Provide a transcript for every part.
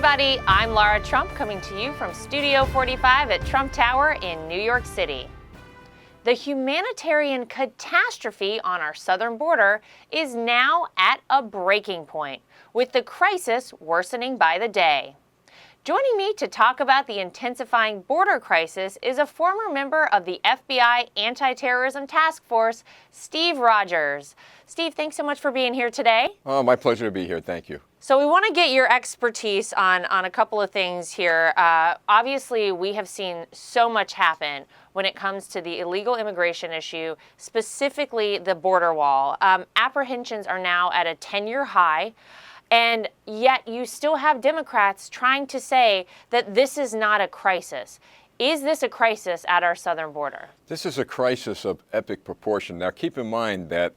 everybody, I'm Lara Trump coming to you from Studio 45 at Trump Tower in New York City. The humanitarian catastrophe on our southern border is now at a breaking point, with the crisis worsening by the day. Joining me to talk about the intensifying border crisis is a former member of the FBI Anti-Terrorism Task Force, Steve Rogers. Steve, thanks so much for being here today. Oh, my pleasure to be here. Thank you. So we want to get your expertise on a couple of things here. Obviously, we have seen so much happen when it comes to the illegal immigration issue, specifically the border wall. Apprehensions are now at a 10-year high. And yet you still have Democrats trying to say that this is not a crisis. Is this a crisis at our southern border? This is a crisis of epic proportion. Now, keep in mind that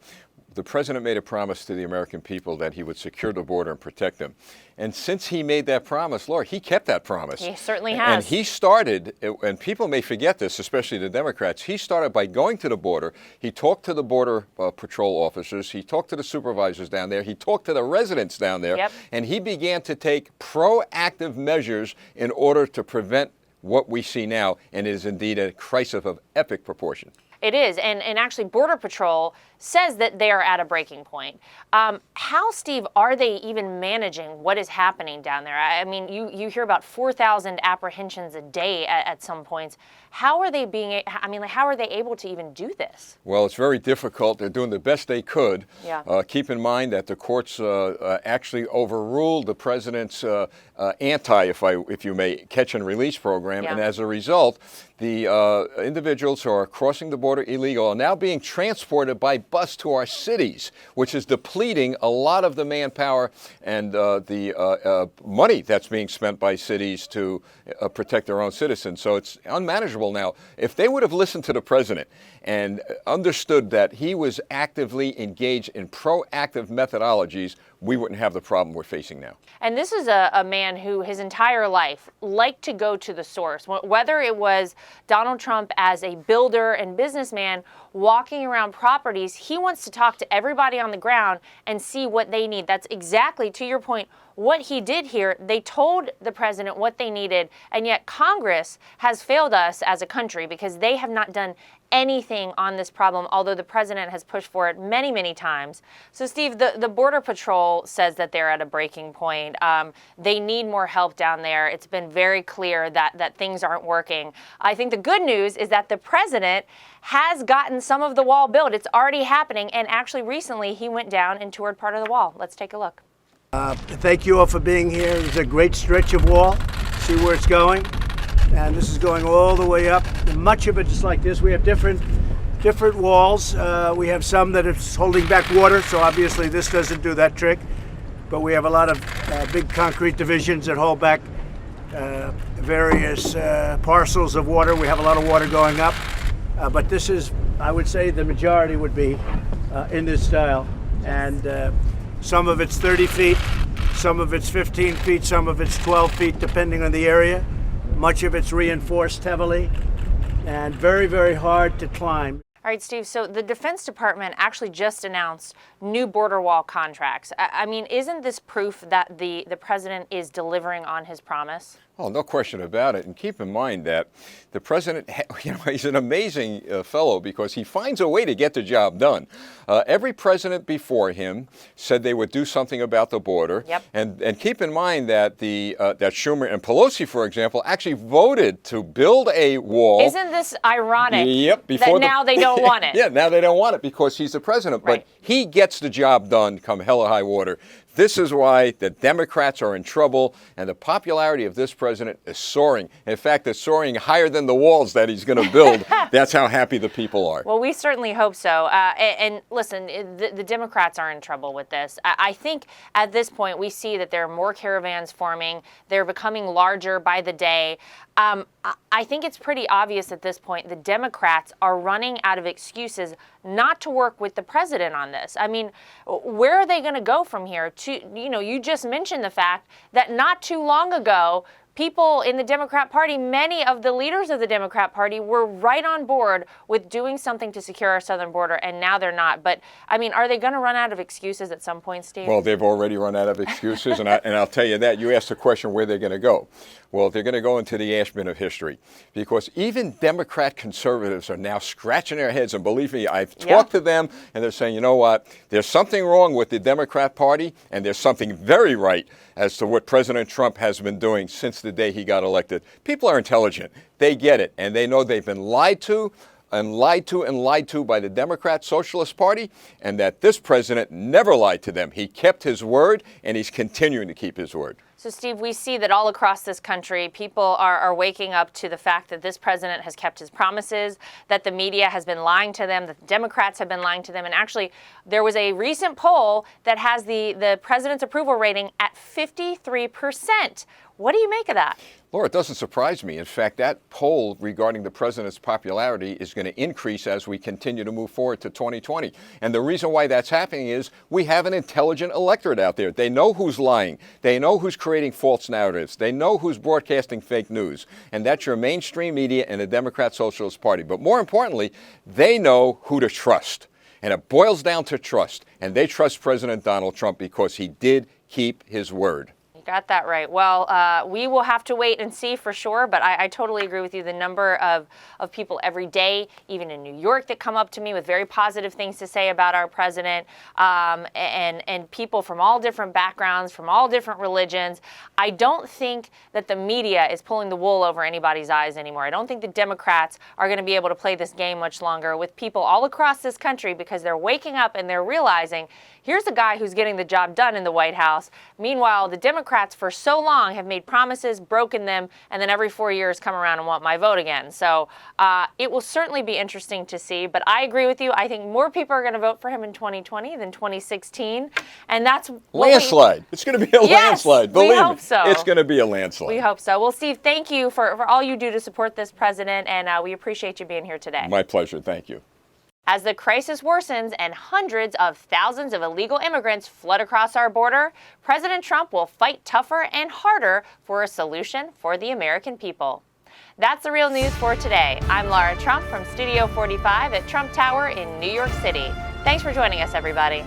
the president made a promise to the American people that he would secure the border and protect them. And since he made that promise, Laura, he kept that promise. He certainly has. And he started, and people may forget this, especially the Democrats, he started by going to the border. He talked to the border patrol officers. He talked to the supervisors down there. He talked to the residents down there. Yep. And he began to take proactive measures in order to prevent what we see now, and it is indeed a crisis of epic proportion. It is, and actually Border Patrol says that they are at a breaking point. How, Steve, are they even managing what is happening down there? I mean, you hear about 4,000 apprehensions a day at some points. How are they how are they able to even do this? Well, it's very difficult. They're doing the best they could. Yeah. Keep in mind that the courts actually overruled the president's if you may, catch and release program. Yeah. And as a result, the individuals who are crossing the border illegal are now being transported by bus to our cities, which is depleting a lot of the manpower and the money that's being spent by cities to protect their own citizens. So it's unmanageable now. If they would have listened to the president and understood that he was actively engaged in proactive methodologies, we wouldn't have the problem we're facing now. And this is a man who his entire life liked to go to the source, whether it was Donald Trump as a builder and businessman walking around properties. He wants to talk to everybody on the ground and see what they need. That's exactly, to your point, what he did here. They told the president what they needed, and yet Congress has failed us as a country because they have not done anything on this problem, although the president has pushed for it many, many times. So, Steve, the Border Patrol says that they're at a breaking point. They need more help down there. It's been very clear that things aren't working. I think the good news is that the president has gotten some of the wall built. It's already happening, and actually recently he went down and toured part of the wall. Let's take a look. Thank you all for being here. It's a great stretch of wall. See where it's going? And this is going all the way up. And much of it is like this. We have different walls. We have some that is holding back water, so obviously this doesn't do that trick. But we have a lot of big concrete divisions that hold back various parcels of water. We have a lot of water going up. But this is, I would say, the majority would be in this style. And some of it's 30 feet, some of it's 15 feet, some of it's 12 feet, depending on the area. Much of it's reinforced heavily and very, very hard to climb. All right, Steve, so the Defense Department actually just announced new border wall contracts. I mean, isn't this proof that the president is delivering on his promise? Oh, no question about it. And keep in mind that the president, he's an amazing fellow because he finds a way to get the job done. Every president before him said they would do something about the border. Yep. And keep in mind that that Schumer and Pelosi, for example, actually voted to build a wall. Isn't this ironic? Yep. That now they don't want it? Yeah, now they don't want it because he's the president. Right. But he gets the job done come hell or high water. This is why the Democrats are in trouble, and the popularity of this president is soaring. In fact, it's soaring higher than the walls that he's going to build. That's how happy the people are. Well, we certainly hope so. And listen, the Democrats are in trouble with this. I think at this point we see that there are more caravans forming. They're becoming larger by the day. I think it's pretty obvious at this point the Democrats are running out of excuses not to work with the president on this. I mean, where are they going to go from here? You just mentioned the fact that not too long ago, people in the Democrat Party, many of the leaders of the Democrat Party were right on board with doing something to secure our southern border, and now they're not. But, I mean, are they going to run out of excuses at some point, Steve? Well, they've already run out of excuses, and I'll tell you that. You asked the question where they're going to go. Well, they're going to go into the ash bin of history, because even Democrat conservatives are now scratching their heads. And believe me, I've talked to them, and they're saying, you know what, there's something wrong with the Democrat Party, and there's something very right as to what President Trump has been doing since the day he got elected. People are intelligent. They get it, and they know they've been lied to and lied to and lied to by the Democrat Socialist Party, and that this president never lied to them. He kept his word, and he's continuing to keep his word. So, Steve, we see that all across this country, people are waking up to the fact that this president has kept his promises, that the media has been lying to them, that the Democrats have been lying to them. And actually, there was a recent poll that has the president's approval rating at 53%. What do you make of that? Laura, it doesn't surprise me. In fact, that poll regarding the president's popularity is going to increase as we continue to move forward to 2020. And the reason why that's happening is we have an intelligent electorate out there. They know who's lying. They know who's creating false narratives. They know who's broadcasting fake news. And that's your mainstream media and the Democrat Socialist Party. But more importantly, they know who to trust. And it boils down to trust. And they trust President Donald Trump because he did keep his word. Got that right. Well, we will have to wait and see for sure, but I totally agree with you. The number of people every day, even in New York, that come up to me with very positive things to say about our president, and people from all different backgrounds, from all different religions. I don't think that the media is pulling the wool over anybody's eyes anymore. I don't think the Democrats are going to be able to play this game much longer with people all across this country, because they're waking up and they're realizing, here's a guy who's getting the job done in the White House. Meanwhile, the Democrats for so long have made promises, broken them, and then every 4 years come around and want my vote again. So it will certainly be interesting to see. But I agree with you. I think more people are going to vote for him in 2020 than 2016. And that's landslide. It's going to be a landslide. Believe me. We hope so. It's going to be a landslide. We hope so. Well, Steve, thank you for all you do to support this president. And we appreciate you being here today. My pleasure. Thank you. As the crisis worsens and hundreds of thousands of illegal immigrants flood across our border, President Trump will fight tougher and harder for a solution for the American people. That's the real news for today. I'm Lara Trump from Studio 45 at Trump Tower in New York City. Thanks for joining us, everybody.